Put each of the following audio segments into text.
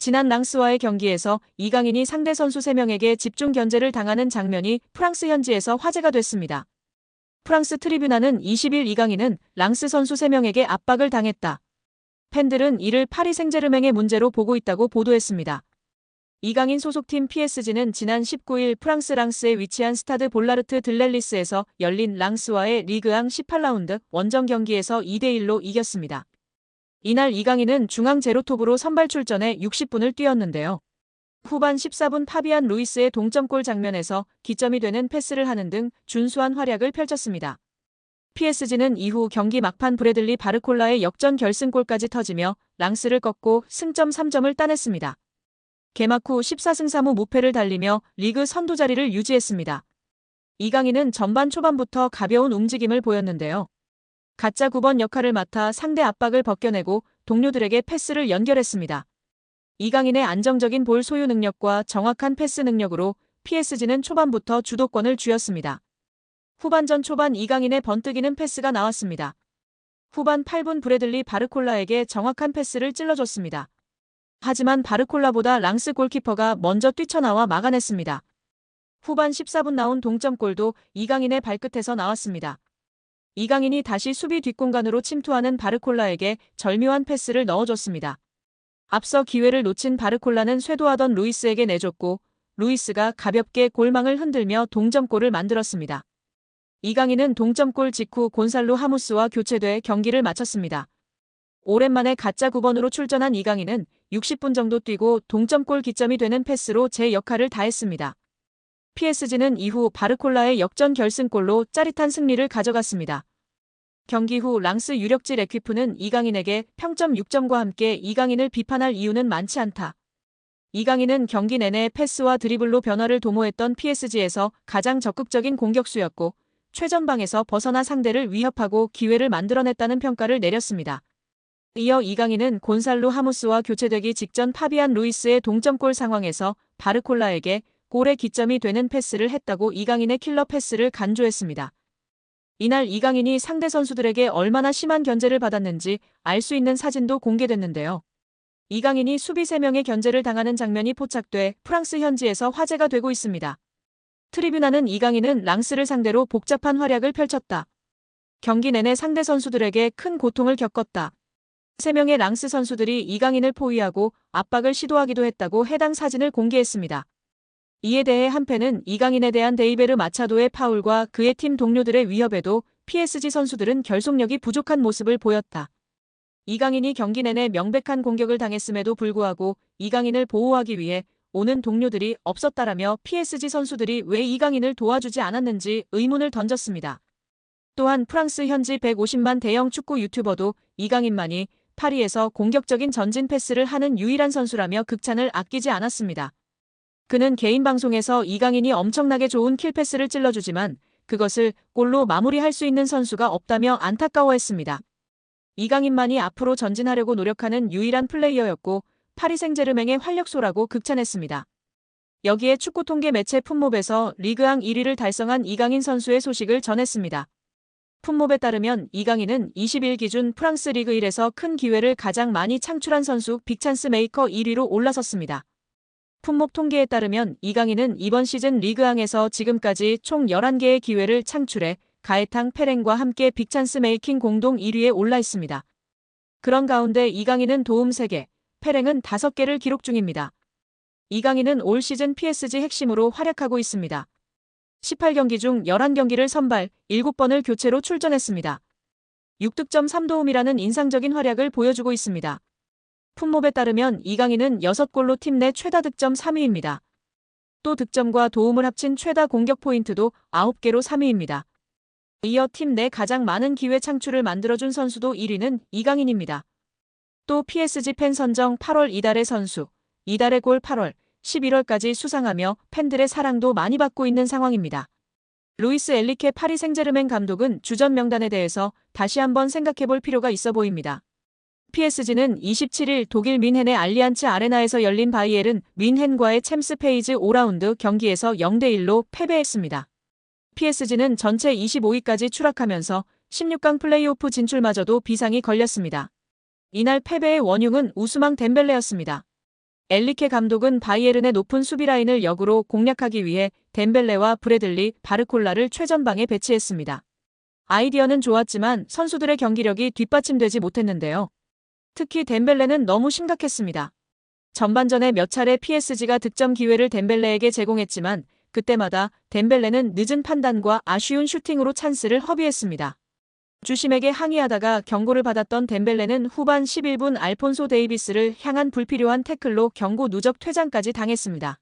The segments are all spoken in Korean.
지난 랑스와의 경기에서 이강인이 상대 선수 3명에게 집중 견제를 당하는 장면이 프랑스 현지에서 화제가 됐습니다. 프랑스 트리뷰나는 20일 이강인은 랑스 선수 3명에게 압박을 당했다. 팬들은 이를 파리 생제르맹의 문제로 보고 있다고 보도했습니다. 이강인 소속팀 PSG는 지난 19일 프랑스 랑스에 위치한 스타드 볼라르트 들렐리스에서 열린 랑스와의 리그앙 18라운드 원정 경기에서 2대1로 이겼습니다. 이날 이강인은 중앙 제로톱으로 선발 출전해 60분을 뛰었는데요. 후반 14분 파비안 루이스의 동점골 장면에서 기점이 되는 패스를 하는 등 준수한 활약을 펼쳤습니다. PSG는 이후 경기 막판 브래들리 바르콜라의 역전 결승골까지 터지며 랑스를 꺾고 승점 3점을 따냈습니다. 개막 후 14승 3무 무패를 달리며 리그 선두 자리를 유지했습니다. 이강인은 전반 초반부터 가벼운 움직임을 보였는데요. 가짜 9번 역할을 맡아 상대 압박을 벗겨내고 동료들에게 패스를 연결했습니다. 이강인의 안정적인 볼 소유 능력과 정확한 패스 능력으로 PSG는 초반부터 주도권을 쥐었습니다. 후반전 초반 이강인의 번뜩이는 패스가 나왔습니다. 후반 8분 브래들리 바르콜라에게 정확한 패스를 찔러줬습니다. 하지만 바르콜라보다 랑스 골키퍼가 먼저 뛰쳐나와 막아냈습니다. 후반 14분 나온 동점골도 이강인의 발끝에서 나왔습니다. 이강인이 다시 수비 뒷공간으로 침투하는 바르콜라에게 절묘한 패스를 넣어줬습니다. 앞서 기회를 놓친 바르콜라는 쇄도하던 루이스에게 내줬고 루이스가 가볍게 골망을 흔들며 동점골을 만들었습니다. 이강인은 동점골 직후 곤살로 하무스와 교체돼 경기를 마쳤습니다. 오랜만에 가짜 9번으로 출전한 이강인은 60분 정도 뛰고 동점골 기점이 되는 패스로 제 역할을 다했습니다. PSG는 이후 바르콜라의 역전 결승골로 짜릿한 승리를 가져갔습니다. 경기 후 랑스 유력지 레퀴프는 이강인에게 평점 6점과 함께 이강인을 비판할 이유는 많지 않다. 이강인은 경기 내내 패스와 드리블로 변화를 도모했던 PSG에서 가장 적극적인 공격수였고 최전방에서 벗어나 상대를 위협하고 기회를 만들어냈다는 평가를 내렸습니다. 이어 이강인은 곤살로 하무스와 교체되기 직전 파비안 루이스의 동점골 상황에서 바르콜라에게 골의 기점이 되는 패스를 했다고 이강인의 킬러 패스를 간주했습니다. 이날 이강인이 상대 선수들에게 얼마나 심한 견제를 받았는지 알 수 있는 사진도 공개됐는데요. 이강인이 수비 3명의 견제를 당하는 장면이 포착돼 프랑스 현지에서 화제가 되고 있습니다. 트리뷰나는 이강인은 랑스를 상대로 복잡한 활약을 펼쳤다. 경기 내내 상대 선수들에게 큰 고통을 겪었다. 3명의 랑스 선수들이 이강인을 포위하고 압박을 시도하기도 했다고 해당 사진을 공개했습니다. 이에 대해 한 팬은 이강인에 대한 데이베르 마차도의 파울과 그의 팀 동료들의 위협에도 PSG 선수들은 결속력이 부족한 모습을 보였다. 이강인이 경기 내내 명백한 공격을 당했음에도 불구하고 이강인을 보호하기 위해 오는 동료들이 없었다라며 PSG 선수들이 왜 이강인을 도와주지 않았는지 의문을 던졌습니다. 또한 프랑스 현지 150만 대형 축구 유튜버도 이강인만이 파리에서 공격적인 전진 패스를 하는 유일한 선수라며 극찬을 아끼지 않았습니다. 그는 개인 방송에서 이강인이 엄청나게 좋은 킬패스를 찔러주지만 그것을 골로 마무리할 수 있는 선수가 없다며 안타까워했습니다. 이강인만이 앞으로 전진하려고 노력하는 유일한 플레이어였고 파리 생제르맹의 활력소라고 극찬했습니다. 여기에 축구 통계 매체 풋몹에서 리그앙 1위를 달성한 이강인 선수의 소식을 전했습니다. 풋몹에 따르면 이강인은 20일 기준 프랑스 리그 1에서 큰 기회를 가장 많이 창출한 선수 빅찬스 메이커 1위로 올라섰습니다. 풋몹 통계에 따르면 이강인은 이번 시즌 리그앙에서 지금까지 총 11개의 기회를 창출해 가에탕 페랭과 함께 빅찬스 메이킹 공동 1위에 올라 있습니다. 그런 가운데 이강인은 도움 3개, 페랭은 5개를 기록 중입니다. 이강인은 올 시즌 PSG 핵심으로 활약하고 있습니다. 18경기 중 11경기를 선발, 7번을 교체로 출전했습니다. 6득점 3도움이라는 인상적인 활약을 보여주고 있습니다. 풋몹에 따르면 이강인은 6골로 팀 내 최다 득점 3위입니다. 또 득점과 도움을 합친 최다 공격 포인트도 9개로 3위입니다. 이어 팀 내 가장 많은 기회 창출을 만들어준 선수도 1위는 이강인입니다. 또 PSG 팬 선정 8월 이달의 선수, 이달의 골 8월, 11월까지 수상하며 팬들의 사랑도 많이 받고 있는 상황입니다. 루이스 엘리케 파리 생제르맹 감독은 주전 명단에 대해서 다시 한번 생각해볼 필요가 있어 보입니다. PSG는 27일 독일 민헨의 알리안츠 아레나에서 열린 바이에른 민헨과의 챔스 페이즈 5라운드 경기에서 0대1로 패배했습니다. PSG는 전체 25위까지 추락하면서 16강 플레이오프 진출마저도 비상이 걸렸습니다. 이날 패배의 원흉은 우스망 덴벨레였습니다. 엘리케 감독은 바이에른의 높은 수비 라인을 역으로 공략하기 위해 덴벨레와 브래들리, 바르콜라를 최전방에 배치했습니다. 아이디어는 좋았지만 선수들의 경기력이 뒷받침되지 못했는데요. 특히 덴벨레는 너무 심각했습니다. 전반전에 몇 차례 PSG가 득점 기회를 덴벨레에게 제공했지만 그때마다 덴벨레는 늦은 판단과 아쉬운 슈팅으로 찬스를 허비했습니다. 주심에게 항의하다가 경고를 받았던 덴벨레는 후반 11분 알폰소 데이비스를 향한 불필요한 태클로 경고 누적 퇴장까지 당했습니다.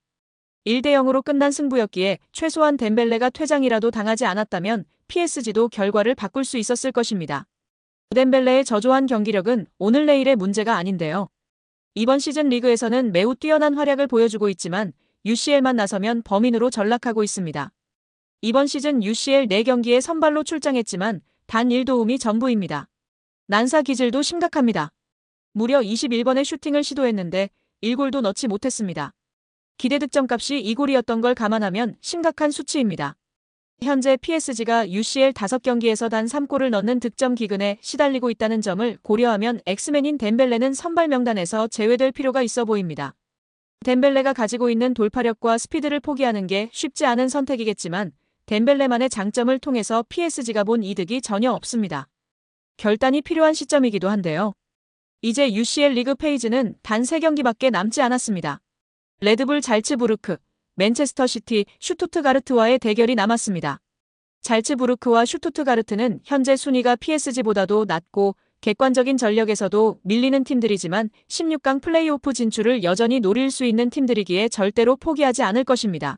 1대 0으로 끝난 승부였기에 최소한 덴벨레가 퇴장이라도 당하지 않았다면 PSG도 결과를 바꿀 수 있었을 것입니다. 덴벨레의 저조한 경기력은 오늘 내일의 문제가 아닌데요. 이번 시즌 리그에서는 매우 뛰어난 활약을 보여주고 있지만 UCL만 나서면 범인으로 전락하고 있습니다. 이번 시즌 UCL 4경기에 선발로 출장했지만 단 1도움이 전부입니다. 난사 기질도 심각합니다. 무려 21번의 슈팅을 시도했는데 1골도 넣지 못했습니다. 기대 득점값이 2골이었던 걸 감안하면 심각한 수치입니다. 현재 PSG가 UCL 5경기에서 단 3골을 넣는 득점 기근에 시달리고 있다는 점을 고려하면 엑스맨인 덴벨레는 선발 명단에서 제외될 필요가 있어 보입니다. 덴벨레가 가지고 있는 돌파력과 스피드를 포기하는 게 쉽지 않은 선택이겠지만 덴벨레만의 장점을 통해서 PSG가 본 이득이 전혀 없습니다. 결단이 필요한 시점이기도 한데요. 이제 UCL 리그 페이지는 단 3경기밖에 남지 않았습니다. 레드불 잘츠부르크, 맨체스터 시티, 슈투트가르트와의 대결이 남았습니다. 잘츠부르크와 슈투트가르트는 현재 순위가 PSG보다도 낮고 객관적인 전력에서도 밀리는 팀들이지만 16강 플레이오프 진출을 여전히 노릴 수 있는 팀들이기에 절대로 포기하지 않을 것입니다.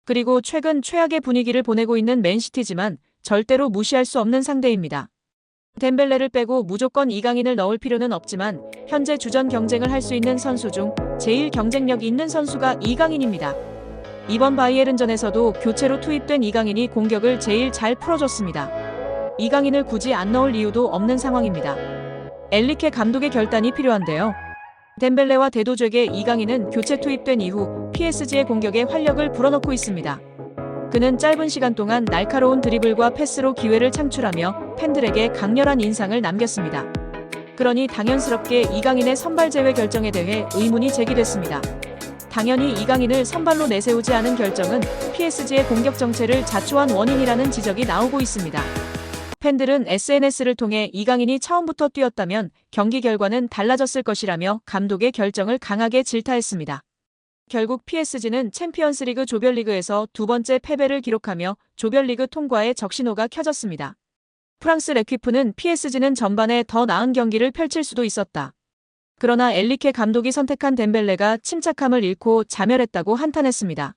그리고 최근 최악의 분위기를 보내고 있는 맨시티지만 절대로 무시할 수 없는 상대입니다. 덴벨레를 빼고 무조건 이강인을 넣을 필요는 없지만 현재 주전 경쟁을 할 수 있는 선수 중 제일 경쟁력 있는 선수가 이강인입니다. 이번 바이에른전에서도 교체로 투입된 이강인이 공격을 제일 잘 풀어줬습니다. 이강인을 굳이 안 넣을 이유도 없는 상황입니다. 엘리케 감독의 결단이 필요한데요. 덴벨레와 대도적의 이강인은 교체 투입된 이후 PSG의 공격에 활력을 불어넣고 있습니다. 그는 짧은 시간 동안 날카로운 드리블과 패스로 기회를 창출하며 팬들에게 강렬한 인상을 남겼습니다. 그러니 당연스럽게 이강인의 선발 제외 결정에 대해 의문이 제기됐습니다. 당연히 이강인을 선발로 내세우지 않은 결정은 PSG의 공격 정체를 자초한 원인이라는 지적이 나오고 있습니다. 팬들은 SNS를 통해 이강인이 처음부터 뛰었다면 경기 결과는 달라졌을 것이라며 감독의 결정을 강하게 질타했습니다. 결국 PSG는 챔피언스리그 조별리그에서 2번째 패배를 기록하며 조별리그 통과의 적신호가 켜졌습니다. 프랑스 레퀴프는 PSG는 전반에 더 나은 경기를 펼칠 수도 있었다. 그러나 엘리케 감독이 선택한 덴벨레가 침착함을 잃고 자멸했다고 한탄했습니다.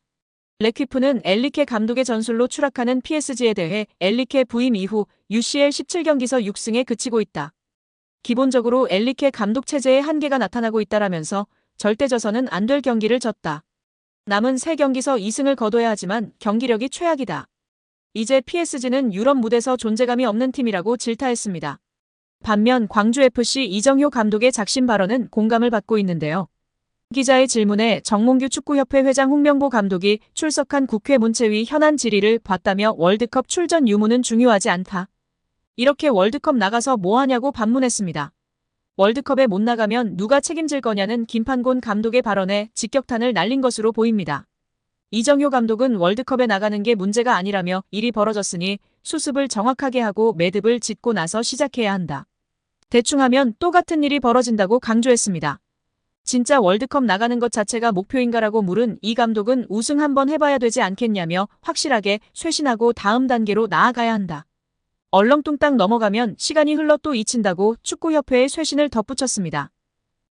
레퀴프는 엘리케 감독의 전술로 추락하는 PSG에 대해 엘리케 부임 이후 UCL 17경기서 6승에 그치고 있다. 기본적으로 엘리케 감독 체제에 한계가 나타나고 있다라면서 절대 져서는 안 될 경기를 졌다. 남은 3경기서 2승을 거둬야 하지만 경기력이 최악이다. 이제 PSG는 유럽 무대에서 존재감이 없는 팀이라고 질타했습니다. 반면 광주FC 이정효 감독의 작심 발언은 공감을 받고 있는데요. 기자의 질문에 정몽규 축구협회 회장 홍명보 감독이 출석한 국회 문체위 현안 질의를 봤다며 월드컵 출전 유무는 중요하지 않다. 이렇게 월드컵 나가서 뭐 하냐고 반문했습니다. 월드컵에 못 나가면 누가 책임질 거냐는 김판곤 감독의 발언에 직격탄을 날린 것으로 보입니다. 이정효 감독은 월드컵에 나가는 게 문제가 아니라며 일이 벌어졌으니 수습을 정확하게 하고 매듭을 짓고 나서 시작해야 한다. 대충 하면 또 같은 일이 벌어진다고 강조했습니다. 진짜 월드컵 나가는 것 자체가 목표인가라고 물은 이 감독은 우승 한번 해봐야 되지 않겠냐며 확실하게 쇄신하고 다음 단계로 나아가야 한다. 얼렁뚱땅 넘어가면 시간이 흘러 또 잊힌다고 축구협회의 쇄신을 덧붙였습니다.